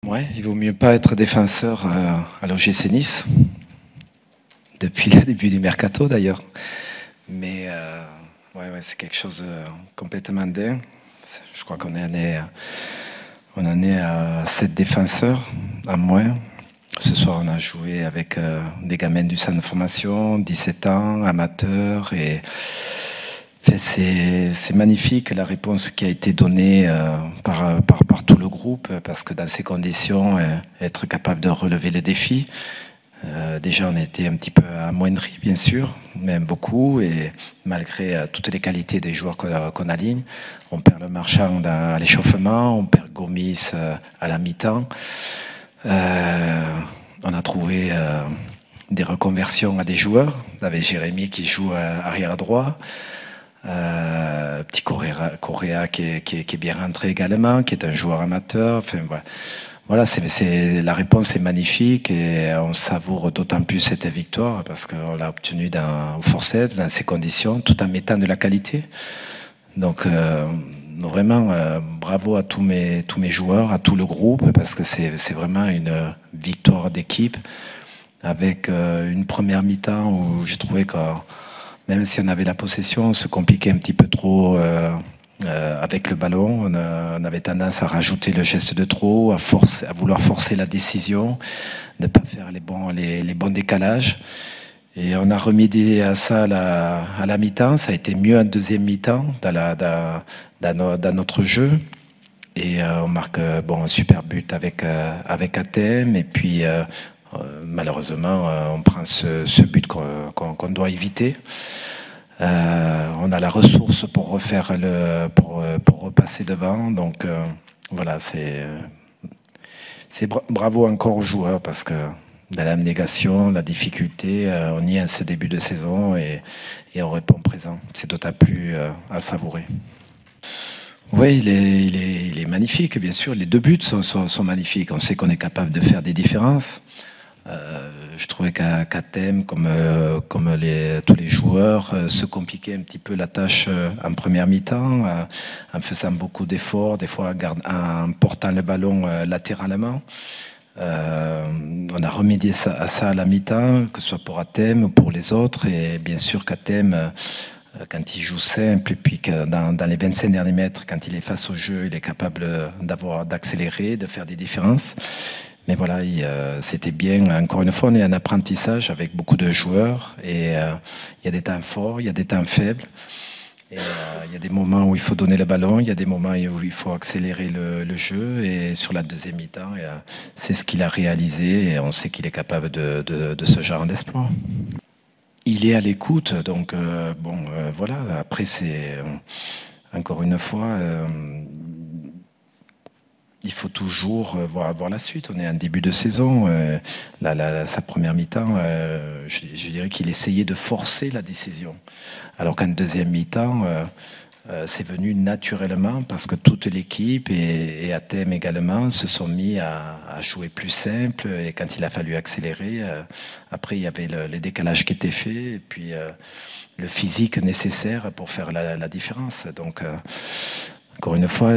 Ouais, il vaut mieux pas être défenseur à l'OGC Nice, depuis le début du mercato d'ailleurs. Mais ouais, c'est quelque chose de complètement dingue. Je crois on en est à 7 défenseurs à moins. Ce soir, on a joué avec des gamins du centre de formation, 17 ans, amateurs. Et enfin, c'est magnifique la réponse qui a été donnée par tout le groupe, parce que dans ces conditions, être capable de relever le défi. Déjà, on était un petit peu amoindris, bien sûr, même beaucoup, et malgré toutes les qualités des joueurs qu'on aligne, on perd le Marchand à l'échauffement, on perd Gomis à la mi-temps. On a trouvé des reconversions à des joueurs, avec Jérémy qui joue arrière droit, petit Correa qui est bien rentré également, qui est un joueur amateur. Enfin, voilà, la réponse est magnifique et on savoure d'autant plus cette victoire parce qu'on l'a obtenue au forceps, dans ces conditions, tout en mettant de la qualité. Donc vraiment, bravo à tous mes joueurs, à tout le groupe, parce que c'est vraiment une victoire d'équipe avec une première mi-temps où j'ai trouvé que même si on avait la possession, on se compliquait un petit peu trop avec le ballon. On avait tendance à rajouter le geste de trop, à vouloir forcer la décision, ne pas faire les bons décalages. Et on a remédié à ça à la mi-temps. Ça a été mieux en deuxième mi-temps dans notre jeu. Et on marque un super but avec ATM. Et puis, malheureusement, on prend ce but qu'on doit éviter. On a la ressource pour pour repasser devant. Donc, voilà, bravo encore aux joueurs parce que dans l'abnégation, la difficulté, on y est à ce début de saison et on répond présent. C'est d'autant plus à savourer. Oui, il est magnifique, bien sûr. Les deux buts sont magnifiques. On sait qu'on est capable de faire des différences. Je trouvais qu'Athème, comme tous les joueurs, se compliquaient un petit peu la tâche en première mi-temps, en faisant beaucoup d'efforts, des fois en portant le ballon latéralement. On a remédié à ça à la mi-temps, que ce soit pour Athème ou pour les autres. Et bien sûr qu'Athème, quand il joue simple, et puis que dans les 25 derniers mètres, quand il est face au jeu, il est capable d'accélérer, de faire des différences. Mais voilà, c'était bien. Encore une fois, on est en apprentissage avec beaucoup de joueurs. Et il y a des temps forts, il y a des temps faibles. Et il y a des moments où il faut donner le ballon, il y a des moments où il faut accélérer le jeu. Et sur la deuxième mi-temps, c'est ce qu'il a réalisé. Et on sait qu'il est capable de ce genre d'exploit. Il est à l'écoute, donc voilà. Après, c'est encore une fois, il faut toujours voir la suite. On est en début de saison. Sa première mi-temps, je dirais qu'il essayait de forcer la décision. Alors qu'en deuxième mi-temps, c'est venu naturellement parce que toute l'équipe et Athème également se sont mis à jouer plus simple. Et quand il a fallu accélérer, après il y avait les décalages qui étaient faits et puis le physique nécessaire pour faire la différence. Donc encore une fois,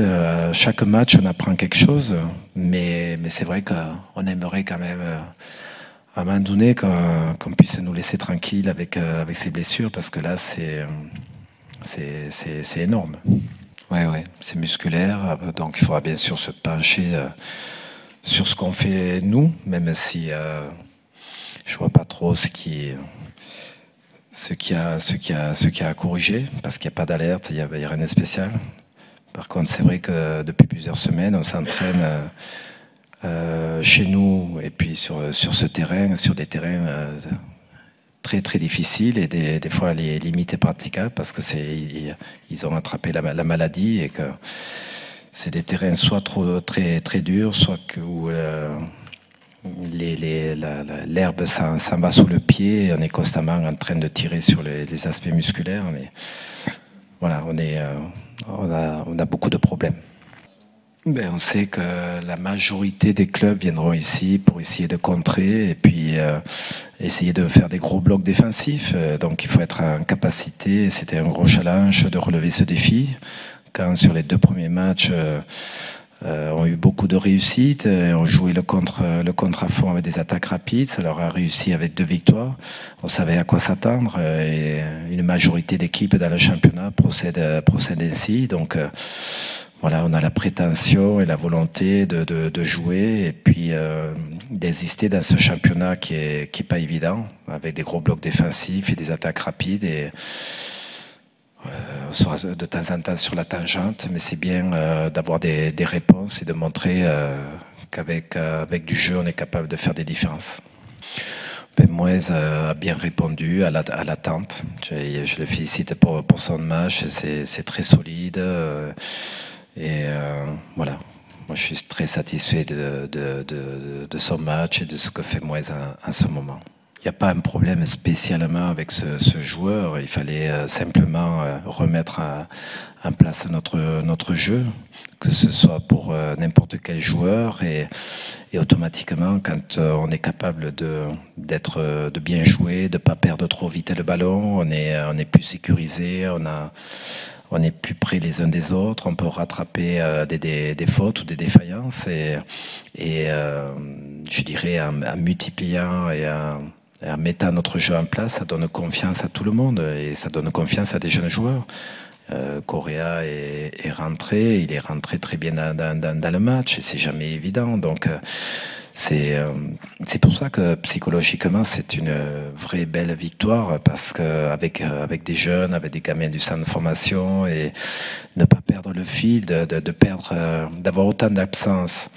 chaque match on apprend quelque chose, mais c'est vrai qu'on aimerait quand même à un moment donné qu'on puisse nous laisser tranquille avec ces blessures parce que là c'est énorme. Ouais, c'est musculaire. Donc il faudra bien sûr se pencher sur ce qu'on fait nous, même si je vois pas trop ce qui a à corriger, parce qu'il n'y a pas d'alerte, il n'y a rien de spécial. Par contre, c'est vrai que depuis plusieurs semaines, on s'entraîne chez nous et puis sur ce terrain, sur des terrains très très difficile et des fois les limites praticables parce que ils ont attrapé la maladie et que c'est des terrains soit très très durs, soit où l'herbe s'en va sous le pied et on est constamment en train de tirer sur les aspects musculaires. Mais voilà, on a beaucoup de problèmes. On sait que la majorité des clubs viendront ici pour essayer de contrer et puis essayer de faire des gros blocs défensifs. Donc il faut être en capacité, c'était un gros challenge de relever ce défi. Quand sur les deux premiers matchs, ont eu beaucoup de réussites, ont joué le contre à fond avec des attaques rapides, ça leur a réussi avec 2 victoires. On savait à quoi s'attendre et une majorité d'équipes dans le championnat procède ainsi. Donc voilà, on a la prétention et la volonté de jouer et puis d'exister dans ce championnat qui est pas évident, avec des gros blocs défensifs et des attaques rapides. Et on sera de temps en temps sur la tangente, mais c'est bien d'avoir des réponses et de montrer qu'avec du jeu, on est capable de faire des différences. Ben, Moïse a bien répondu à l'attente. Je le félicite pour son match, c'est très solide. Voilà, moi je suis très satisfait de son match et de ce que fait Moïse en ce moment. Il n'y a pas un problème spécialement avec ce joueur. Il fallait simplement remettre en place notre jeu, que ce soit pour n'importe quel joueur. Et automatiquement, quand on est capable de bien jouer, de ne pas perdre trop vite le ballon, on est plus sécurisé, on est plus près les uns des autres, on peut rattraper des fautes ou des défaillances. Et je dirais en multipliant et en mettant notre jeu en place, ça donne confiance à tout le monde et ça donne confiance à des jeunes joueurs. Correa est rentré, il est rentré très bien dans le match et c'est jamais évident. Donc c'est pour ça que psychologiquement c'est une vraie belle victoire parce qu'avec avec des jeunes, avec des gamins du centre de formation et ne pas perdre le fil, d'avoir autant d'absence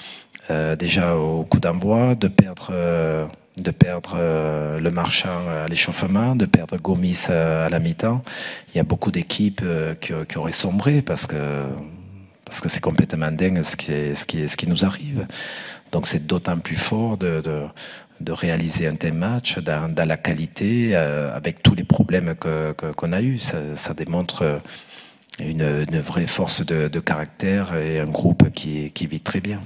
déjà au coup d'envoi, de perdre le Marchand à l'échauffement, de perdre Gomis à la mi-temps. Il y a beaucoup d'équipes qui auraient sombré parce que c'est complètement dingue ce qui nous arrive. Donc c'est d'autant plus fort de réaliser un tel match dans la qualité, avec tous les problèmes qu'on a eus. Ça démontre une vraie force de caractère et un groupe qui vit très bien.